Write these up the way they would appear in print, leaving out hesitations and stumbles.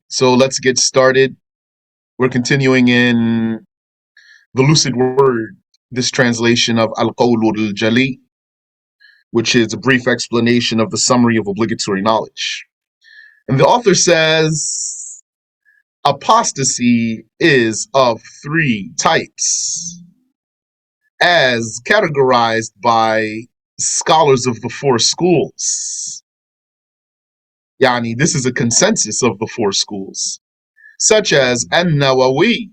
So let's get started. We're continuing in the Lucid Word, this translation of Al-Qawl Al-Jaliyy, which is a brief explanation of the Summary of Obligatory Knowledge. And the author says, apostasy is of three types, as categorized by scholars of the four schools. Yani, this is a consensus of the four schools, such as An-Nawawi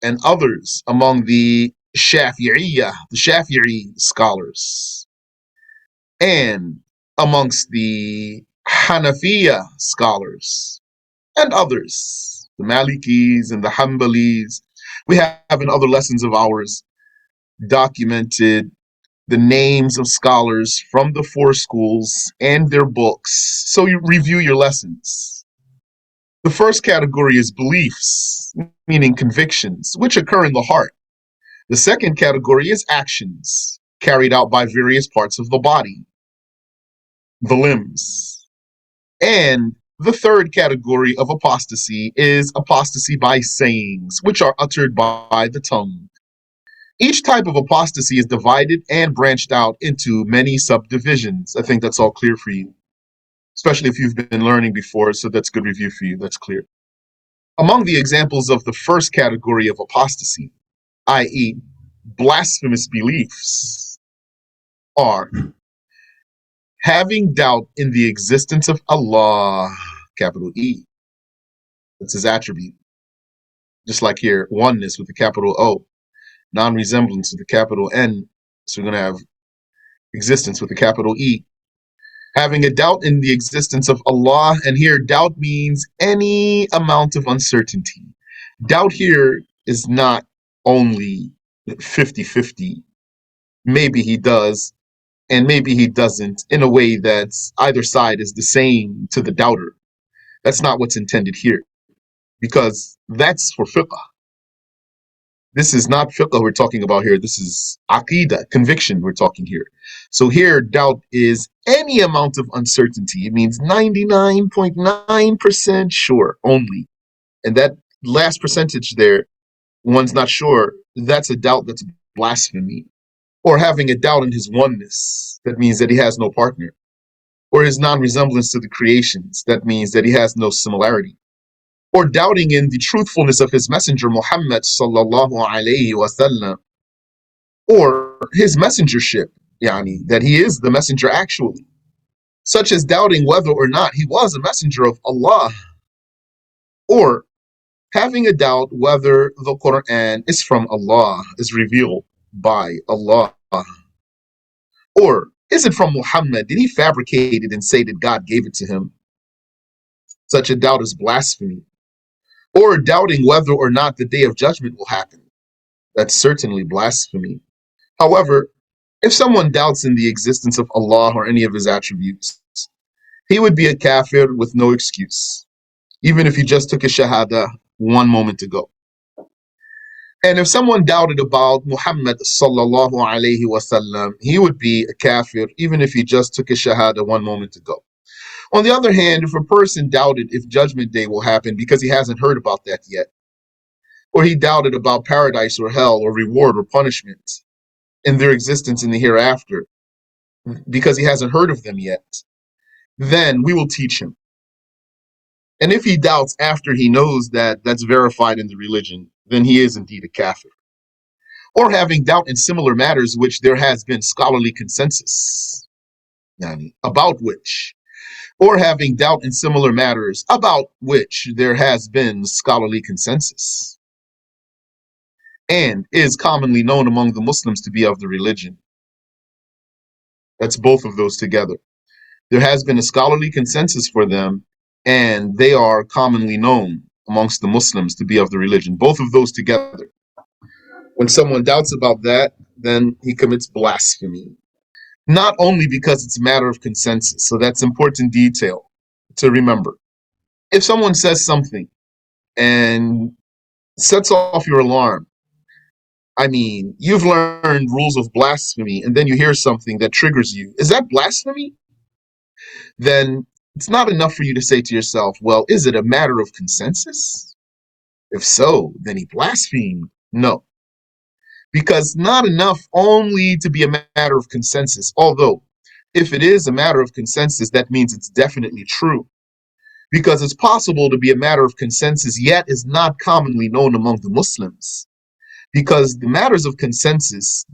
and others among the Shafi'i scholars, and amongst the Hanafiya scholars, and others, the Malikis and the Hanbalis. We have in other lessons of ours documented the names of scholars from the four schools and their books, so you review your lessons. The first category is beliefs, meaning convictions, which occur in the heart. The second category is actions, carried out by various parts of the body, the limbs. And the third category of apostasy is apostasy by sayings, which are uttered by the tongue. Each type of apostasy is divided and branched out into many subdivisions. I think that's all clear for you, especially if you've been learning before, so that's good review for you. That's clear. Among the examples of the first category of apostasy, i.e., blasphemous beliefs, are having doubt in the existence of Allah, capital E. That's his attribute. Just like here, oneness with a capital O, non-resemblance with a capital N. So we're going to have existence with a capital E. Having a doubt in the existence of Allah, and here doubt means any amount of uncertainty. Doubt here is not only 50-50. Maybe he does, and maybe he doesn't, in a way that's either side is the same to the doubter. That's not what's intended here, because that's for fiqh. This is not fiqh we're talking about here. This is aqidah, conviction we're talking here. So here, doubt is any amount of uncertainty. It means 99.9% sure only. And that last percentage there, one's not sure, that's a doubt, that's blasphemy. Or having a doubt in his oneness, that means that he has no partner. Or his non-resemblance to the creations, that means that he has no similarity. Or doubting in the truthfulness of his messenger Muhammad sallallahu alayhi wasallam, or his messengership, yani that he is the messenger actually, such as doubting whether or not he was a messenger of Allah, or having a doubt whether the Quran is from Allah, is revealed by Allah, or is it from Muhammad? Did he fabricate it and say that God gave it to him? Such a doubt is blasphemy. Or doubting whether or not the day of judgment will happen. That's certainly blasphemy. However, if someone doubts in the existence of Allah or any of his attributes, he would be a kafir with no excuse, even if he just took a shahada one moment ago. And if someone doubted about Muhammad sallallahu alayhi wasallam, he would be a kafir, even if he just took a shahada one moment ago. On the other hand, if a person doubted if Judgment Day will happen because he hasn't heard about that yet, or he doubted about paradise or hell or reward or punishment and their existence in the hereafter because he hasn't heard of them yet, then we will teach him. And if he doubts after he knows that that's verified in the religion, then he is indeed a kafir. Or having doubt in similar matters which there has been scholarly consensus about which, or having doubt in similar matters about which there has been scholarly consensus, and is commonly known among the Muslims to be of the religion. That's both of those together. There has been a scholarly consensus for them, and they are commonly known amongst the Muslims to be of the religion. Both of those together. When someone doubts about that, then he commits blasphemy. Not only because it's a matter of consensus, so that's important detail to remember. If someone says something and sets off your alarm, I mean, you've learned rules of blasphemy, and then you hear something that triggers you. Is that blasphemy? Then It's not enough for you to say to yourself, well, is it a matter of consensus? If so, then he blasphemed. No, because not enough only to be a matter of consensus. Although, if it is a matter of consensus, that means it's definitely true. Because it's possible to be a matter of consensus, yet is not commonly known among the Muslims. Because the matters of consensus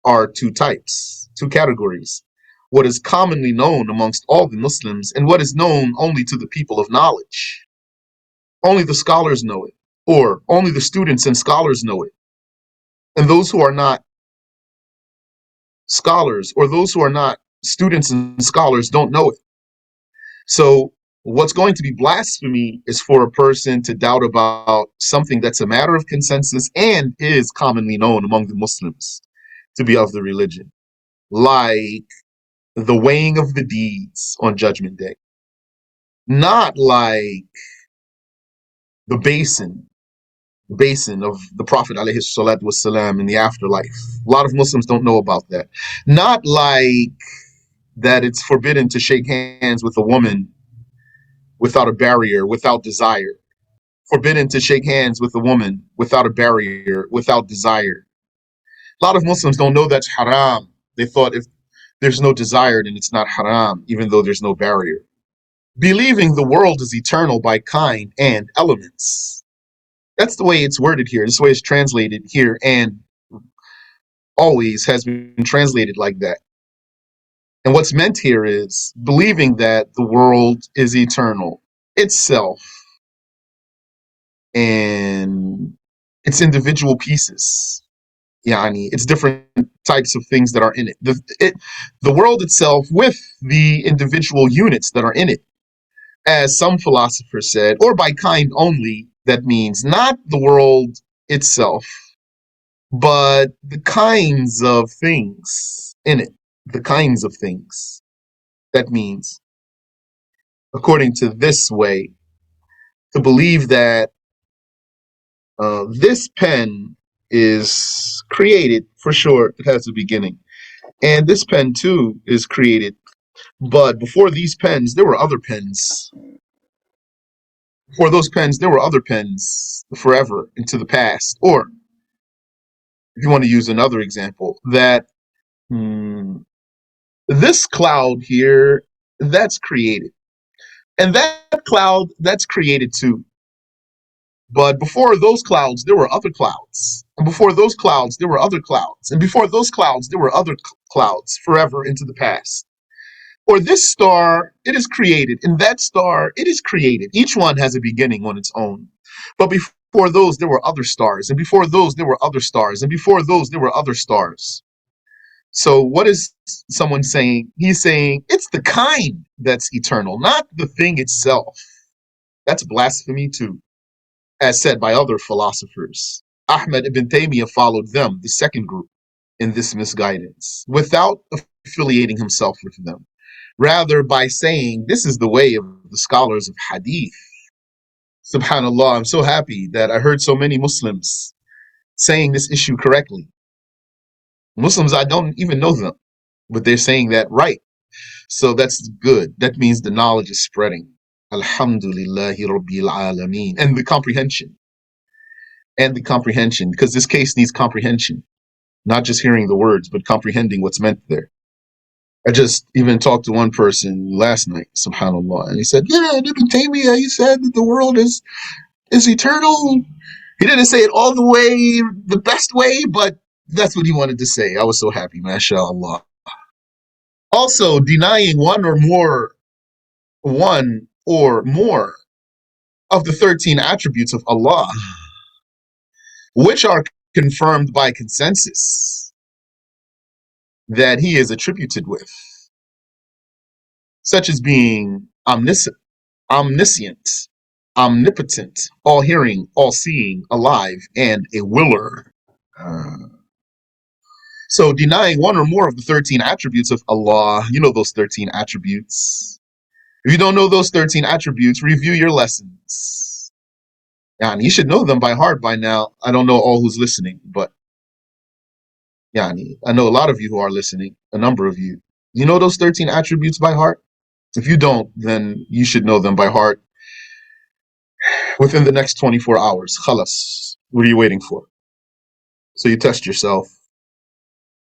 are two types, two categories. What is commonly known amongst all the Muslims, and what is known only to the people of knowledge. Only the scholars know it, or only the students and scholars know it. And those who are not scholars, or those who are not students and scholars, don't know it. So what's going to be blasphemy is for a person to doubt about something that's a matter of consensus and is commonly known among the Muslims to be of the religion, like the weighing of the deeds on Judgment Day, not like the basin of the Prophet alayhi salatu wasalam in the afterlife. A lot of Muslims don't know about that. Not like that it's forbidden to shake hands with a woman without a barrier, without desire. Forbidden to shake hands with a woman without a barrier, without desire. A lot of Muslims don't know that's haram. They thought if there's no desire, then it's not haram, even though there's no barrier. Believing the world is eternal by kind and elements. That's the way it's worded here. This way it's translated here, and always has been translated like that. And what's meant here is believing that the world is eternal itself and its individual pieces. Yani, it's different types of things that are in it. The world itself with the individual units that are in it. As some philosophers said, or by kind only, that means not the world itself, but the kinds of things in it. The kinds of things. That means, according to this way, to believe that this pen is created, for sure, it has a beginning. And this pen too is created. But before these pens, there were other pens. Before those pens, there were other pens forever into the past. Or, if you want to use another example, that this cloud here, that's created. And that cloud, that's created too. But before those clouds, there were other clouds. And before those clouds, there were other clouds. And before those clouds, there were other clouds forever into the past. Or this star, it is created. And that star, it is created. Each one has a beginning on its own. But before those, there were other stars. And before those, there were other stars. And before those, there were other stars. So what is someone saying? He's saying it's the kind that's eternal, not the thing itself. That's blasphemy too, as said by other philosophers. Ahmed ibn Taymiyyah followed them, the second group, in this misguidance, without affiliating himself with them. Rather, by saying, this is the way of the scholars of hadith. Subhanallah, I'm so happy that I heard so many Muslims saying this issue correctly. Muslims, I don't even know them, but they're saying that right. So that's good. That means the knowledge is spreading. Alhamdulillahi Rabbil Alameen. And the comprehension. And the comprehension, because this case needs comprehension. Not just hearing the words, but comprehending what's meant there. I just even talked to one person last night, subhanAllah, and he said, yeah, Ibn Taymiyyah, he said that the world is eternal. He didn't say it all the way, the best way, but that's what he wanted to say. I was so happy, mashallah. Also, denying one or more of the 13 attributes of Allah, which are confirmed by consensus that he is attributed with, such as being omniscient, omnipotent, all-hearing, all-seeing, alive, and a willer. So denying one or more of the 13 attributes of Allah, you know those 13 attributes. If you don't know those 13 attributes, review your lessons. Yani, you should know them by heart by now. I don't know all who's listening, but yani, I know a lot of you who are listening, a number of you. You know those 13 attributes by heart? If you don't, then you should know them by heart within the next 24 hours. Khalas. What are you waiting for? So you test yourself.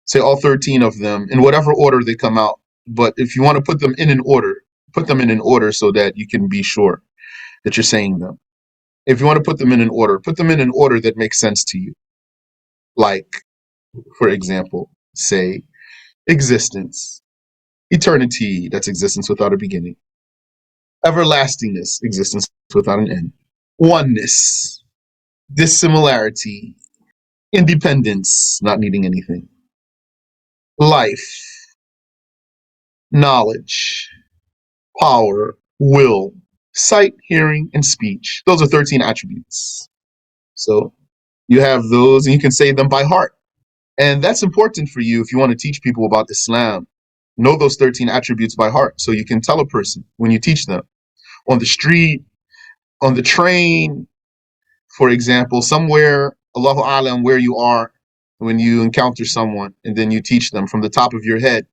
Say all 13 of them in whatever order they come out. But if you want to put them in an order, put them in an order so that you can be sure that you're saying them. If you want to put them in an order, put them in an order that makes sense to you. Like, for example, say existence, eternity, that's existence without a beginning. Everlastingness, existence without an end. Oneness, dissimilarity, independence, not needing anything. Life, knowledge, power, will, sight, hearing, and speech. Those are 13 attributes. So you have those and you can say them by heart. And that's important for you if you want to teach people about Islam. Know those 13 attributes by heart so you can tell a person when you teach them on the street, on the train, for example, somewhere, Allahu Alam, where you are when you encounter someone and then you teach them from the top of your head.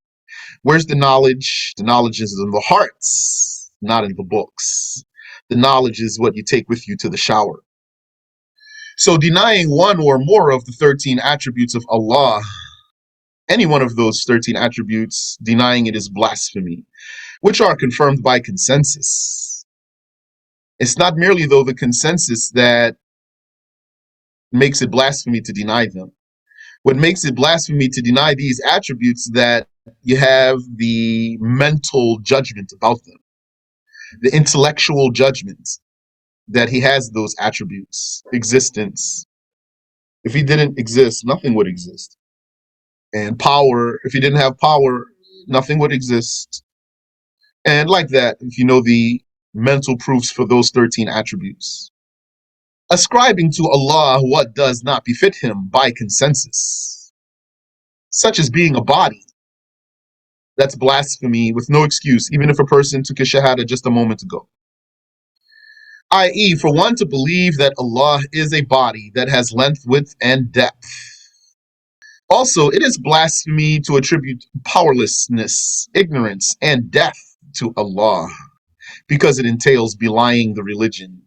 Where's the knowledge? The knowledge is in the hearts, not in the books. The knowledge is what you take with you to the shower. So denying one or more of the 13 attributes of Allah, any one of those 13 attributes, denying it is blasphemy, which are confirmed by consensus. It's not merely, though, the consensus that makes it blasphemy to deny them. What makes it blasphemy to deny these attributes that you have the mental judgment about them, the intellectual judgment that he has those attributes. Existence. If he didn't exist, nothing would exist. And power, if he didn't have power, nothing would exist. And like that, if you know the mental proofs for those 13 attributes. Ascribing to Allah what does not befit him by consensus, such as being a body. That's blasphemy with no excuse, even if a person took a shahada just a moment ago. I.e., for one to believe that Allah is a body that has length, width, and depth. Also, it is blasphemy to attribute powerlessness, ignorance, and death to Allah, because it entails belying the religion.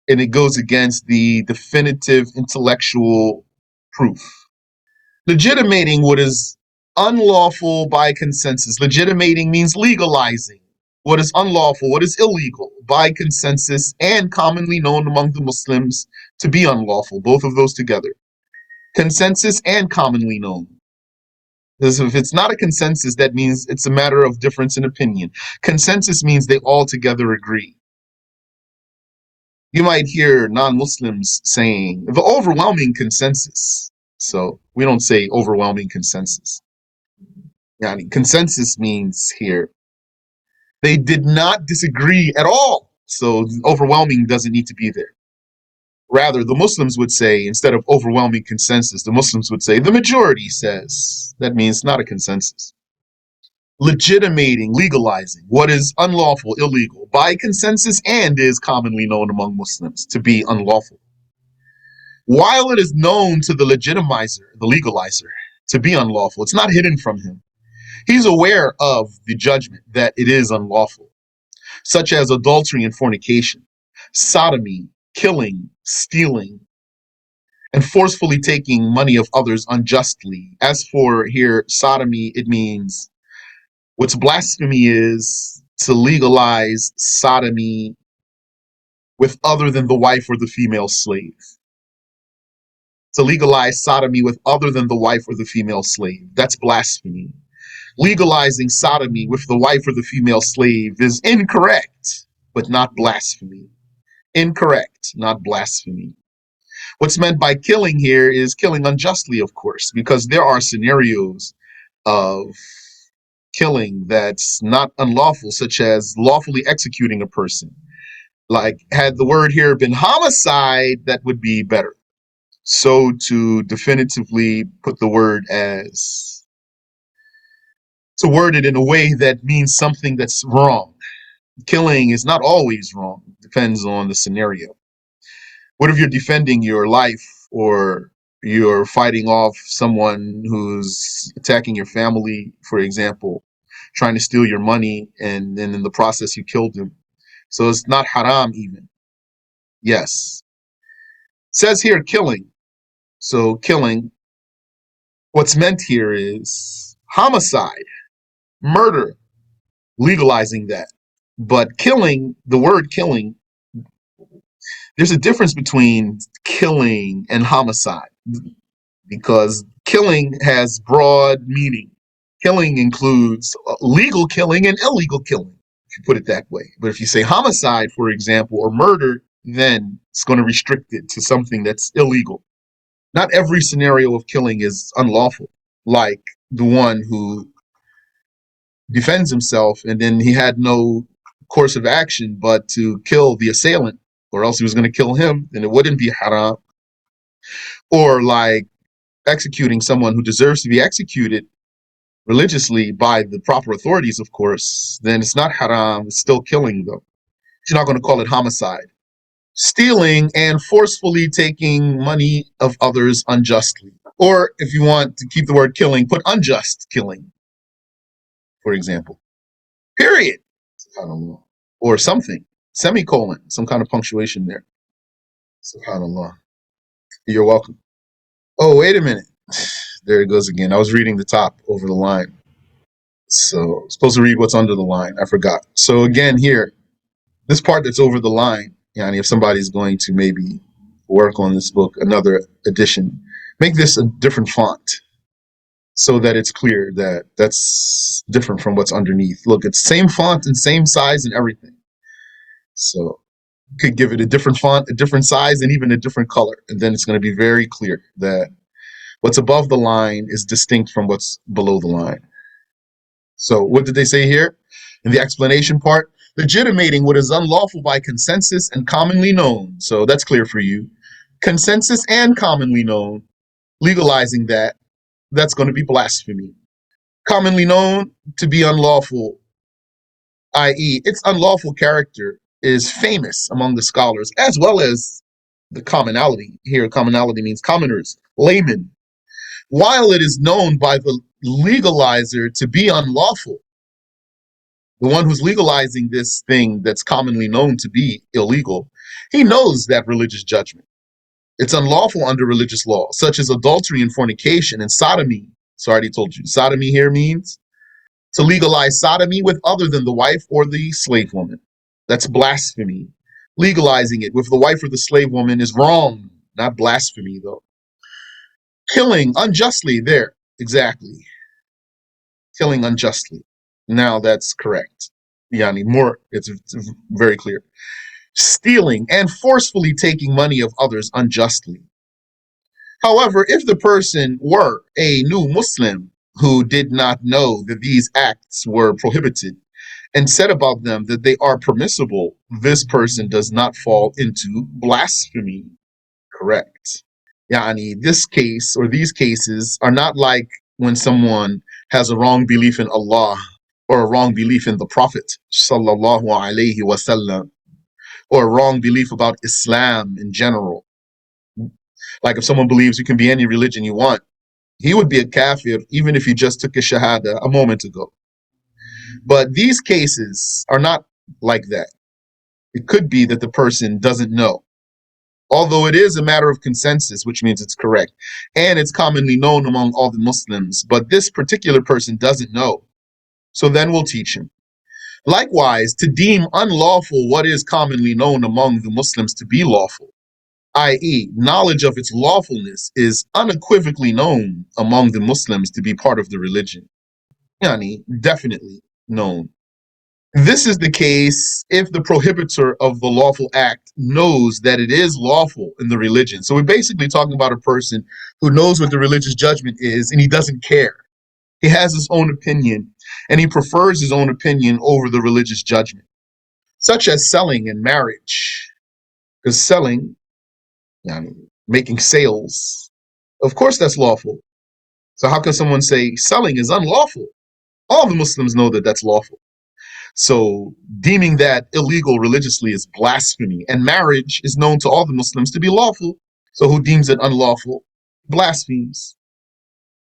And it goes against the definitive intellectual proof. Legitimating what is unlawful by consensus. Legitimating means legalizing what is unlawful, what is illegal by consensus and commonly known among the Muslims to be unlawful, both of those together. Consensus and commonly known. Because if it's not a consensus, that means it's a matter of difference in opinion. Consensus means they all together agree. You might hear non-Muslims saying the overwhelming consensus. So we don't say overwhelming consensus. Yani, consensus means here they did not disagree at all. So overwhelming doesn't need to be there. Rather, the Muslims would say, instead of overwhelming consensus, the Muslims would say the majority says. That means not a consensus. Legitimating, legalizing what is unlawful, illegal by consensus and is commonly known among Muslims to be unlawful. While it is known to the legitimizer, the legalizer, to be unlawful, it's not hidden from him. He's aware of the judgment that it is unlawful, such as adultery and fornication, sodomy, killing, stealing, and forcefully taking money of others unjustly. As for here, sodomy, it means what's blasphemy is to legalize sodomy with other than the wife or the female slave. To legalize sodomy with other than the wife or the female slave. That's blasphemy. Legalizing sodomy with the wife or the female slave is incorrect, but not blasphemy. Incorrect, not blasphemy. What's meant by killing here is killing unjustly, of course, because there are scenarios of killing that's not unlawful, such as lawfully executing a person. Like, had the word here been homicide, that would be better. So to definitively put the word as, to word it in a way that means something that's wrong. Killing is not always wrong. It depends on the scenario. What if you're defending your life or you're fighting off someone who's attacking your family, for example? trying to steal your money, and then in the process you killed him. So it's not haram even. Yes. Says here killing. So killing, what's meant here is homicide, murder, legalizing that. But killing, the word killing, there's a difference between killing and homicide, because killing has broad meaning. Killing includes legal killing and illegal killing, if you put it that way. But if you say homicide, for example, or murder, then it's going to restrict it to something that's illegal. Not every scenario of killing is unlawful, like the one who defends himself and then he had no course of action but to kill the assailant, or else he was going to kill him, then it wouldn't be haram. Or like executing someone who deserves to be executed religiously by the proper authorities, of course, then it's not haram, it's still killing though. You're not going to call it homicide. Stealing and forcefully taking money of others unjustly. Or if you want to keep the word killing, put unjust killing, for example. Period. SubhanAllah. Or something. Semicolon. Some kind of punctuation there. SubhanAllah. You're welcome. Oh, wait a minute. There it goes again. I was reading the top over the line. So I'm supposed to read what's under the line. I forgot. So again here, this part that's over the line, yani if somebody's going to maybe work on this book, another edition, make this a different font so that it's clear that that's different from what's underneath. Look, it's same font and same size and everything. So you could give it a different font, a different size, and even a different color. And then it's going to be very clear that what's above the line is distinct from what's below the line. So what did they say here? In the explanation part, legitimating what is unlawful by consensus and commonly known. So that's clear for you. Consensus and commonly known, legalizing that, that's going to be blasphemy. Commonly known to be unlawful, i.e., its unlawful character is famous among the scholars, as well as the commonality. Here, commonality means commoners, laymen. While it is known by the legalizer to be unlawful, the one who's legalizing this thing that's commonly known to be illegal, he knows that religious judgment. It's unlawful under religious law, such as adultery and fornication and sodomy. So I already told you, sodomy here means to legalize sodomy with other than the wife or the slave woman. That's blasphemy. Legalizing it with the wife or the slave woman is wrong, not blasphemy though. Killing unjustly, there, exactly. Killing unjustly. Now that's correct. Yani more, it's very clear. Stealing and forcefully taking money of others unjustly. However, if the person were a new Muslim who did not know that these acts were prohibited and said about them that they are permissible, this person does not fall into blasphemy. Correct. Yani, this case or these cases are not like when someone has a wrong belief in Allah or a wrong belief in the Prophet sallallahu alaihi wasallam, or a wrong belief about Islam in general. Like if someone believes you can be any religion you want, he would be a kafir even if he just took a shahada a moment ago. But these cases are not like that. It could be that the person doesn't know. Although it is a matter of consensus, which means it's correct, and it's commonly known among all the Muslims, but this particular person doesn't know. So then we'll teach him. Likewise, to deem unlawful what is commonly known among the Muslims to be lawful, i.e., knowledge of its lawfulness is unequivocally known among the Muslims to be part of the religion. Yani, definitely known. This is the case if the prohibitor of the lawful act knows that it is lawful in the religion. So we're basically talking about a person who knows what the religious judgment is and he doesn't care. He has his own opinion and he prefers his own opinion over the religious judgment, such as selling and marriage. Because selling, making sales, of course that's lawful. So how can someone say selling is unlawful? All the Muslims know that that's lawful. So deeming that illegal religiously is blasphemy, and marriage is known to all the Muslims to be lawful. So who deems it unlawful blasphemes.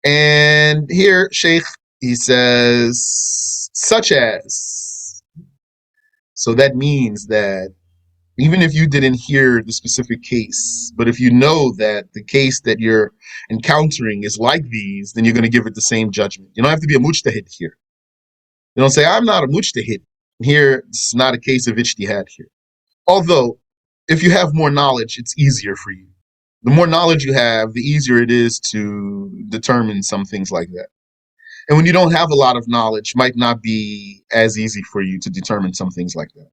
And here Shaykh he says, such as. So that means that even if you didn't hear the specific case, but if you know that the case that you're encountering is like these, then you're going to give it the same judgment. You don't have to be a mujtahid here. You don't say, I'm not a mujtahid. Here, it's not a case of ijtihad here. Although, if you have more knowledge, it's easier for you. The more knowledge you have, the easier it is to determine some things like that. And when you don't have a lot of knowledge, might not be as easy for you to determine some things like that.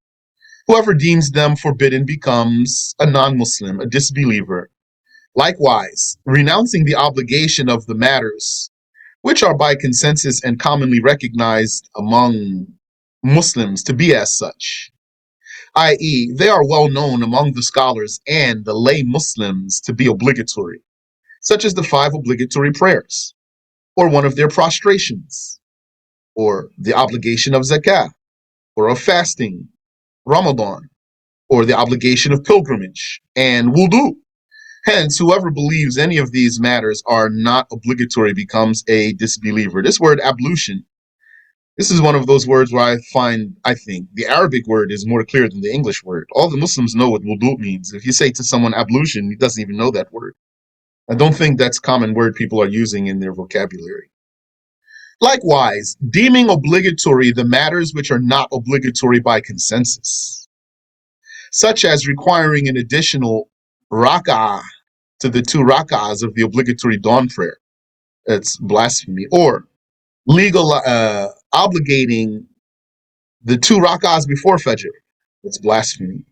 Whoever deems them forbidden becomes a non-Muslim, a disbeliever. Likewise, renouncing the obligation of the matters, which are by consensus and commonly recognized among Muslims to be as such, i.e., they are well known among the scholars and the lay Muslims to be obligatory, such as the 5 obligatory prayers, or one of their prostrations, or the obligation of zakah, or of fasting, Ramadan, or the obligation of pilgrimage, and wudu. Hence, whoever believes any of these matters are not obligatory becomes a disbeliever. This word ablution, this is one of those words where I think the Arabic word is more clear than the English word. All the Muslims know what wudu means. If you say to someone ablution, he doesn't even know that word. I don't think that's a common word people are using in their vocabulary. Likewise, deeming obligatory the matters which are not obligatory by consensus, such as requiring an additional rak'ah to the 2 rak'ahs of the obligatory dawn prayer. It's blasphemy. Or legal obligating the 2 rak'ahs before Fajr. It's blasphemy.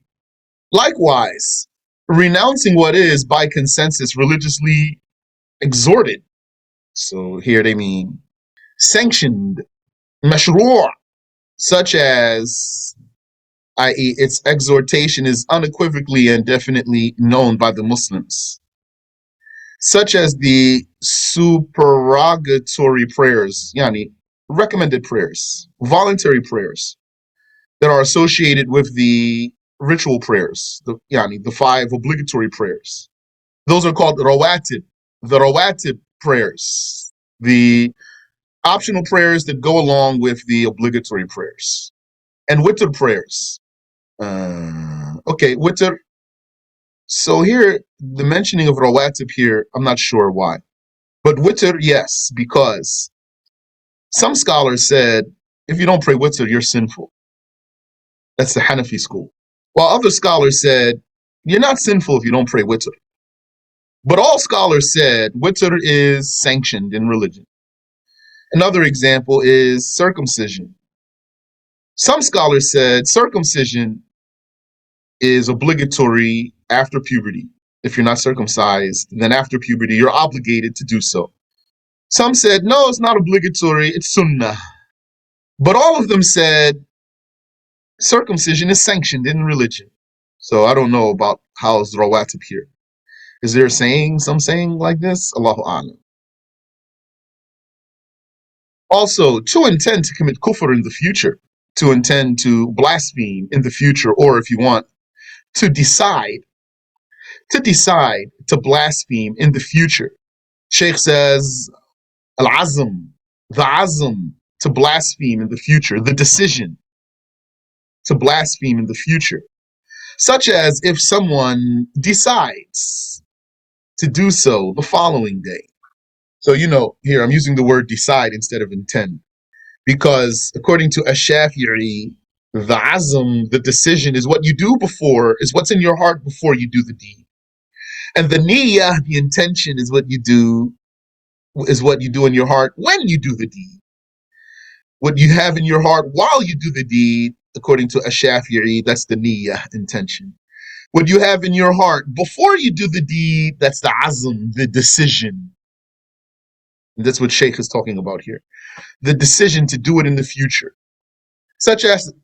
Likewise, renouncing what is by consensus religiously exhorted. So here they mean sanctioned, mashru', such as, i.e., its exhortation is unequivocally and definitely known by the Muslims, such as the supererogatory prayers, yani recommended prayers, voluntary prayers that are associated with the ritual prayers, the 5 obligatory prayers. Those are called rawatib, the rawatib prayers, the optional prayers that go along with the obligatory prayers, and witr prayers. Witr. So here, the mentioning of rawatib here, I'm not sure why. But witr, yes, because some scholars said, if you don't pray witr, you're sinful. That's the Hanafi school. While other scholars said, you're not sinful if you don't pray witr. But all scholars said witr is sanctioned in religion. Another example is circumcision. Some scholars said circumcision is obligatory after puberty. If you're not circumcised, then after puberty, you're obligated to do so. Some said, no, it's not obligatory, it's sunnah. But all of them said circumcision is sanctioned in religion. So I don't know about how is rawatib here. Is there some saying like this? Allahu A'lam. Also, to intend to commit kufr in the future, to intend to blaspheme in the future, or if you want, to decide to blaspheme in the future. Shaykh says, al-azm, the azm, to blaspheme in the future, the decision to blaspheme in the future. Such as if someone decides to do so the following day. So, here I'm using the word decide instead of intend. Because according to Ash-Shafi'i, the azm, the decision, is what you do before, is what's in your heart before you do the deed. And the niyyah, the intention, is what you do in your heart when you do the deed. What you have in your heart while you do the deed, according to Ash-Shafi'i, that's the niyyah, intention. What you have in your heart before you do the deed, that's the azm, the decision. And that's what Shaykh is talking about here. The decision to do it in the future. Such as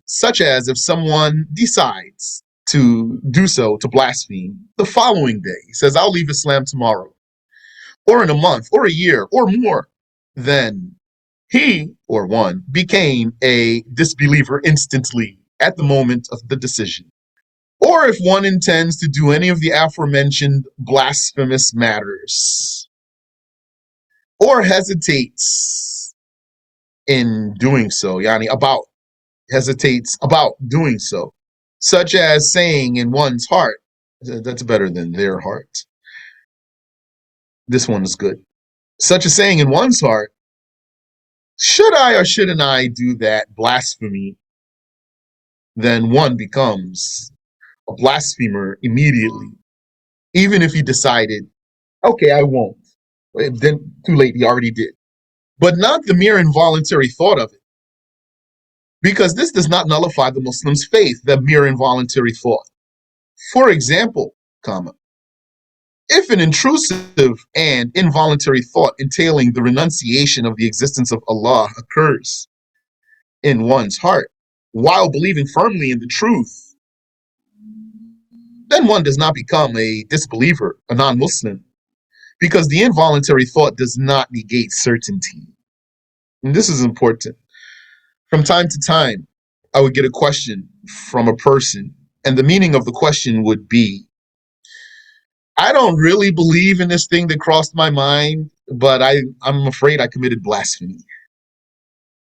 if someone decides to do so, to blaspheme, the following day. He says, I'll leave Islam tomorrow, or in a month, or a year, or more. Then he, or one, became a disbeliever instantly at the moment of the decision. Or if one intends to do any of the aforementioned blasphemous matters, or hesitates in doing so, yani about, hesitates about doing so, such as saying in one's heart, that's better than their heart. This one is good. Such as saying in one's heart, should I or shouldn't I do that blasphemy? Then one becomes a blasphemer immediately, even if he decided, okay, I won't. Then too late, he already did. But not the mere involuntary thought of it, because this does not nullify the Muslim's faith, the mere involuntary thought. For example, comma, if an intrusive and involuntary thought entailing the renunciation of the existence of Allah occurs in one's heart while believing firmly in the truth, then one does not become a disbeliever, a non-Muslim, because the involuntary thought does not negate certainty. And this is important. From time to time, I would get a question from a person, and the meaning of the question would be, I don't really believe in this thing that crossed my mind, but I'm afraid I committed blasphemy.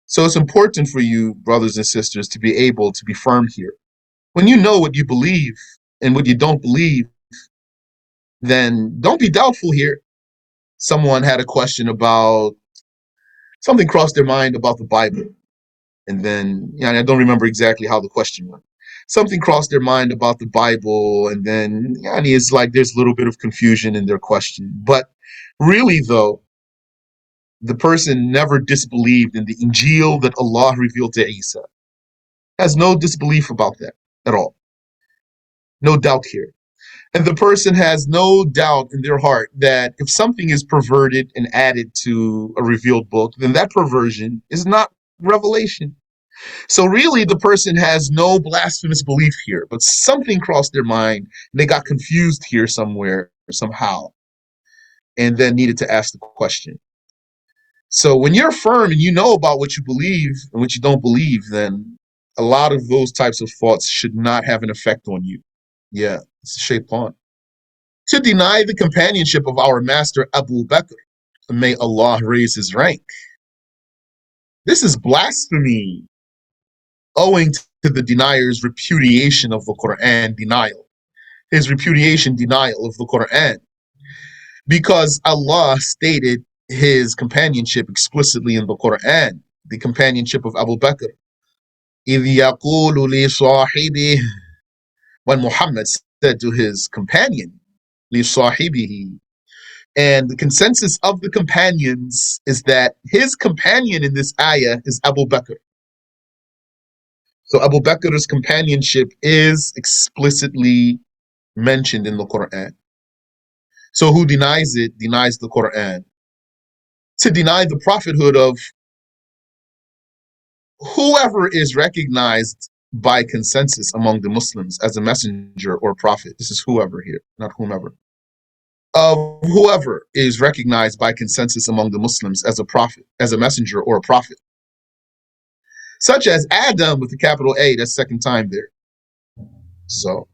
So it's important for you, brothers and sisters, to be able to be firm here. When you know what you believe and what you don't believe, then don't be doubtful here. Someone had a question about, something crossed their mind about the Bible. And then, I don't remember exactly how the question went. Something crossed their mind about the Bible, and then it's like there's a little bit of confusion in their question. But really, though, the person never disbelieved in the Injil that Allah revealed to Isa. Has no disbelief about that at all. No doubt here. And the person has no doubt in their heart that if something is perverted and added to a revealed book, then that perversion is not revelation. So really, the person has no blasphemous belief here, but something crossed their mind, and they got confused here somewhere, somehow, and then needed to ask the question. So when you're firm and you know about what you believe and what you don't believe, then a lot of those types of thoughts should not have an effect on you. Yeah, it's shaitan. To deny the companionship of our master Abu Bakr, may Allah raise his rank. This is blasphemy, owing to the denier's repudiation of the Quran denial. His repudiation denial of the Quran. Because Allah stated his companionship explicitly in the Quran, the companionship of Abu Bakr. إِذْ يَقُولُ لِصَاحِبِهِ, when Muhammad said to his companion, لِصَاحِبِهِ, and the consensus of the companions is that his companion in this ayah is Abu Bakr. So Abu Bakr's companionship is explicitly mentioned in the Quran. So who denies it, denies the Quran. To deny the prophethood of whoever is recognized by consensus among the Muslims as a messenger or prophet. This is whoever here, not whomever. Of whoever is recognized by consensus among the Muslims as a prophet, as a messenger or a prophet. Such as Adam with the capital A, that's second time there. So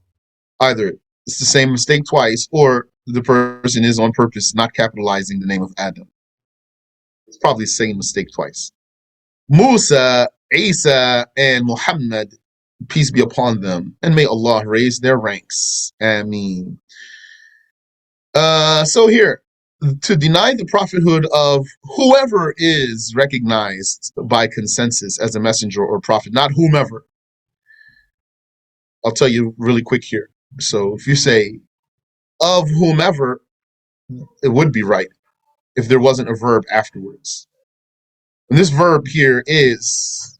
either it's the same mistake twice, or the person is on purpose not capitalizing the name of Adam. It's probably the same mistake twice. Musa, Isa, and Muhammad, peace be upon them, and may Allah raise their ranks. Amin. So here, to deny the prophethood of whoever is recognized by consensus as a messenger or prophet, not whomever. I'll tell you really quick here. So if you say of whomever, it would be right if there wasn't a verb afterwards. And this verb here is,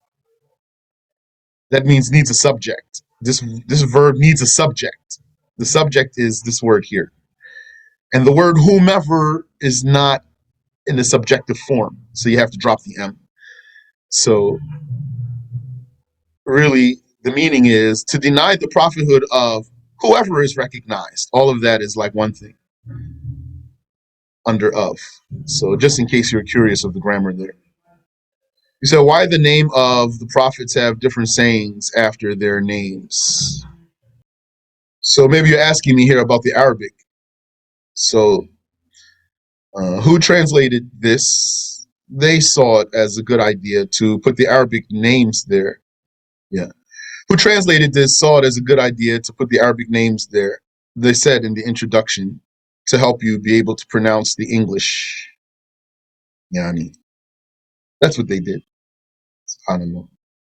that means needs a subject. This verb needs a subject. The subject is this word here. And the word whomever is not in the subjective form. So you have to drop the M. So really, the meaning is to deny the prophethood of whoever is recognized. All of that is like one thing under of. So just in case you're curious of the grammar there. You said, why the name of the prophets have different sayings after their names? So maybe you're asking me here about the Arabic. So who translated this? they saw it as a good idea to put the Arabic names there. Yeah. Who translated this saw it as a good idea to put the Arabic names there. They said in the introduction to help you be able to pronounce the English. Yani. That's what they did. SubhanAllah.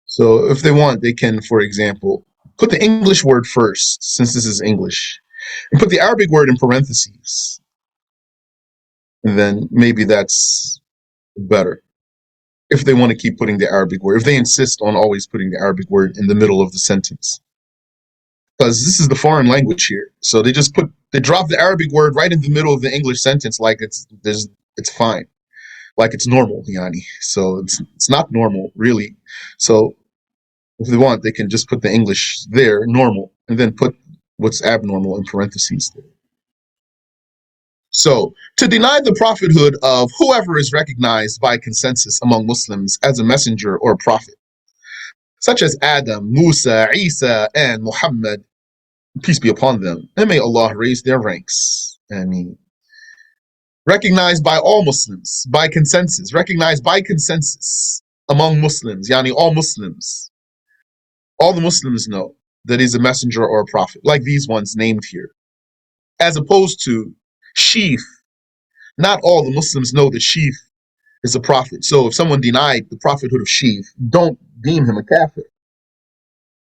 So if they want, they can, for example, put the English word first, since this is English, and put the Arabic word in parentheses. And then maybe that's better. If they want to keep putting the Arabic word, if they insist on always putting the Arabic word in the middle of the sentence. Because this is the foreign language here. So they drop the Arabic word right in the middle of the English sentence like it's fine. Like it's normal, yani. So it's not normal, really. So if they want, they can just put the English there, normal, and then put what's abnormal in parentheses there. So, to deny the prophethood of whoever is recognized by consensus among Muslims as a messenger or a prophet, such as Adam, Musa, Isa, and Muhammad, peace be upon them, and may Allah raise their ranks. Ameen. Recognized by all Muslims, by consensus, recognized by consensus among Muslims, yani all Muslims. All the Muslims know that he's a messenger or a prophet, like these ones named here. As opposed to Sheaf, not all the Muslims know that Sheaf is a prophet. So if someone denied the prophethood of Sheaf, don't deem him a kafir.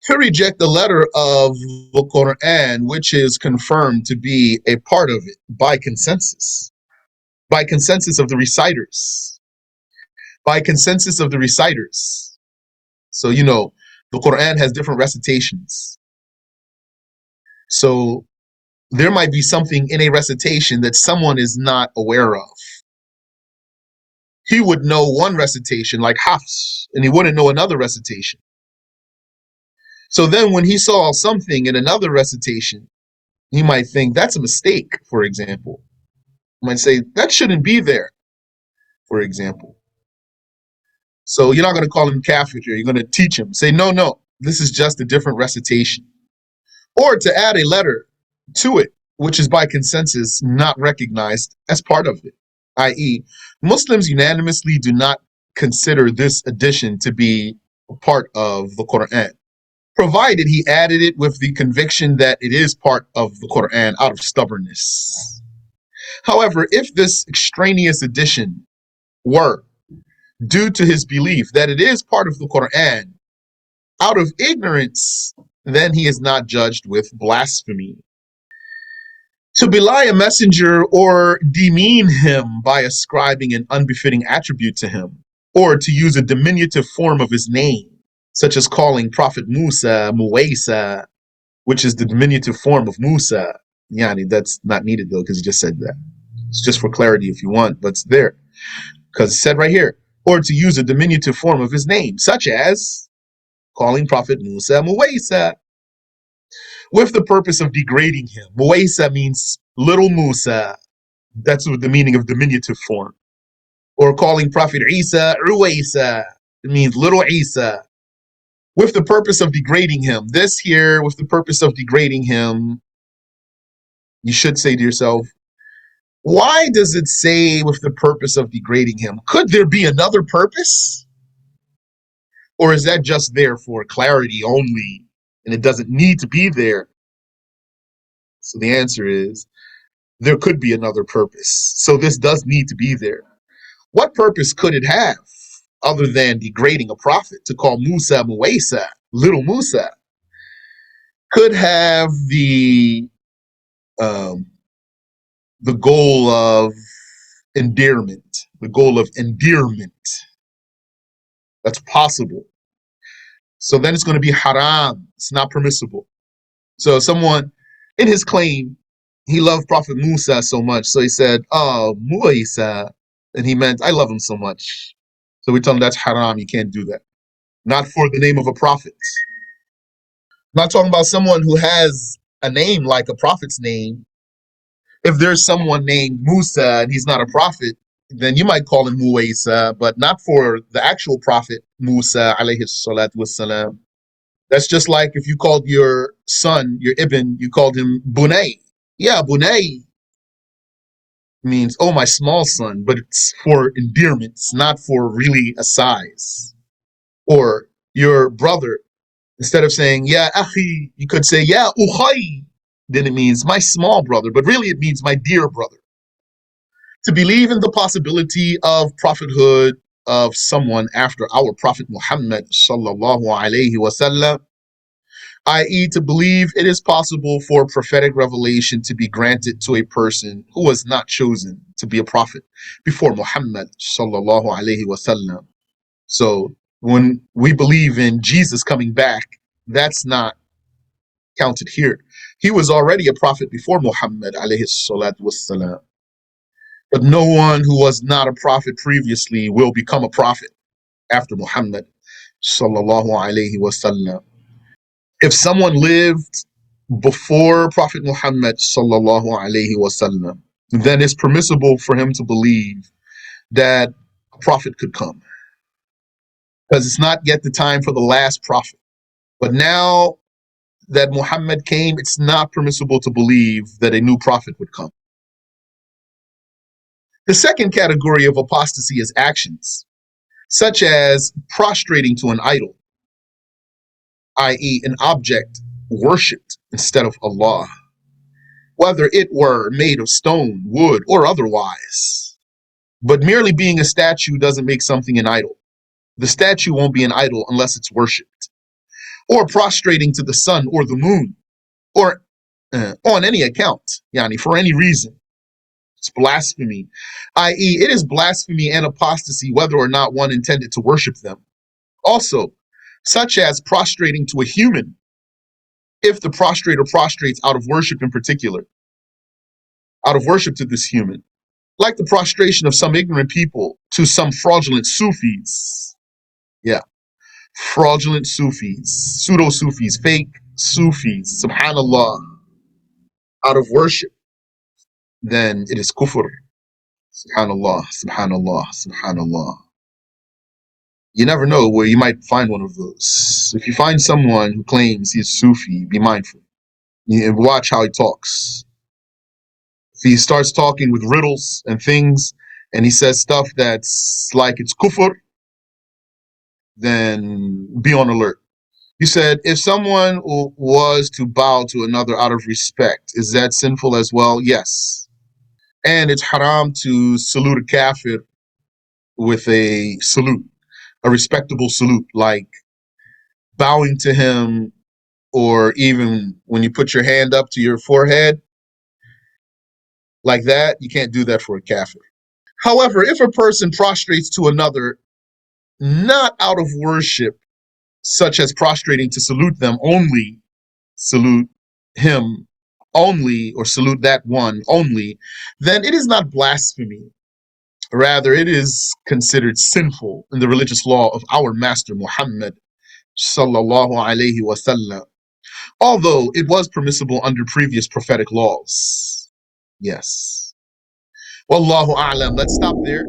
To reject the letter of the Quran, which is confirmed to be a part of it by consensus of the reciters, by consensus of the reciters. So, the Quran has different recitations. So there might be something in a recitation that someone is not aware of. He would know one recitation like Hafs, and he wouldn't know another recitation. So then when he saw something in another recitation, he might think that's a mistake, for example. He might say, that shouldn't be there, for example. So you're not going to call him kafir here. You're going to teach him. Say, no, this is just a different recitation. Or to add a letter to it, which is by consensus not recognized as part of it, i.e., Muslims unanimously do not consider this addition to be a part of the Quran, provided he added it with the conviction that it is part of the Quran out of stubbornness. However, if this extraneous addition were due to his belief that it is part of the Quran out of ignorance, then he is not judged with blasphemy. To belie a messenger or demean him by ascribing an unbefitting attribute to him, or to use a diminutive form of his name, such as calling Prophet Musa Muwaisa, which is the diminutive form of Musa. Yani, that's not needed though, because he just said that. It's just for clarity if you want, but it's there. Because it said right here, or to use a diminutive form of his name, such as calling Prophet Musa Muwaisa, with the purpose of degrading him. Muwaisa means little Musa. That's the meaning of diminutive form. Or calling Prophet Isa Uwaisa. It means little Isa. With the purpose of degrading him. This here, with the purpose of degrading him, you should say to yourself, why does it say with the purpose of degrading him? Could there be another purpose? Or is that just there for clarity only, and it doesn't need to be there? So the answer is, there could be another purpose. So this does need to be there. What purpose could it have other than degrading a prophet? To call Musa Muwaisa, little Musa, could have the goal of endearment, the goal of endearment. That's possible. So then it's going to be haram. It's not permissible. So someone in his claim, he loved Prophet Musa so much. So he said, oh, Muisa. And he meant, I love him so much. So we tell him that's haram. You can't do that. Not for the name of a prophet. I'm not talking about someone who has a name like a prophet's name. If there's someone named Musa and he's not a prophet, then you might call him Muwaisa, but not for the actual prophet Musa alayhi salatu wassalam. That's just like if you called your son, your Ibn, you called him Bunay. Yeah, Bunay. means, oh, my small son, but it's for endearment. It's not for really a size. Or your brother, instead of saying, ya akhi, you could say, ya ukhay. Then it means my small brother, but really it means my dear brother. To believe in the possibility of prophethood of someone after our Prophet Muhammad sallallahu alaihi wasallam, i.e., to believe it is possible for prophetic revelation to be granted to a person who was not chosen to be a prophet before Muhammad sallallahu alaihi wasallam. So when we believe in Jesus coming back, that's not counted here. He was already a prophet before Muhammad alayhi salatu wassalam. But no one who was not a prophet previously will become a prophet after Muhammad sallallahu alayhi wasallam. If someone lived before Prophet Muhammad sallallahu alayhi wasallam, then it's permissible for him to believe that a prophet could come, because it's not yet the time for the last prophet. But now that Muhammad came, it's not permissible to believe that a new prophet would come. The second category of apostasy is actions, such as prostrating to an idol, i.e., an object worshipped instead of Allah, whether it were made of stone, wood, or otherwise. But merely being a statue doesn't make something an idol. The statue won't be an idol unless it's worshipped. Or prostrating to the sun or the moon, or on any account, yani for any reason. It's blasphemy, i.e., it is blasphemy and apostasy whether or not one intended to worship them. Also, such as prostrating to a human, if the prostrator prostrates out of worship in particular, out of worship to this human, like the prostration of some ignorant people to some fraudulent Sufis. Yeah, fraudulent Sufis, pseudo-Sufis, fake Sufis, subhanallah, out of worship, then it is kufr. Subhanallah, subhanallah, subhanallah. You never know where you might find one of those. If you find someone who claims he's Sufi, be mindful. Watch how he talks. If he starts talking with riddles and things, and he says stuff that's like it's kufr, then be on alert. You said, if someone was to bow to another out of respect, is that sinful as well? Yes. And it's haram to salute a kafir with a salute, a respectable salute, like bowing to him, or even when you put your hand up to your forehead, like that, you can't do that for a kafir. However, if a person prostrates to another, not out of worship, such as prostrating to salute them only, salute him only, or salute that one only, then it is not blasphemy. Rather, it is considered sinful in the religious law of our Master Muhammad sallallahu alayhi wasallam, although it was permissible under previous prophetic laws. Yes. Wallahu a'lam. Let's stop there.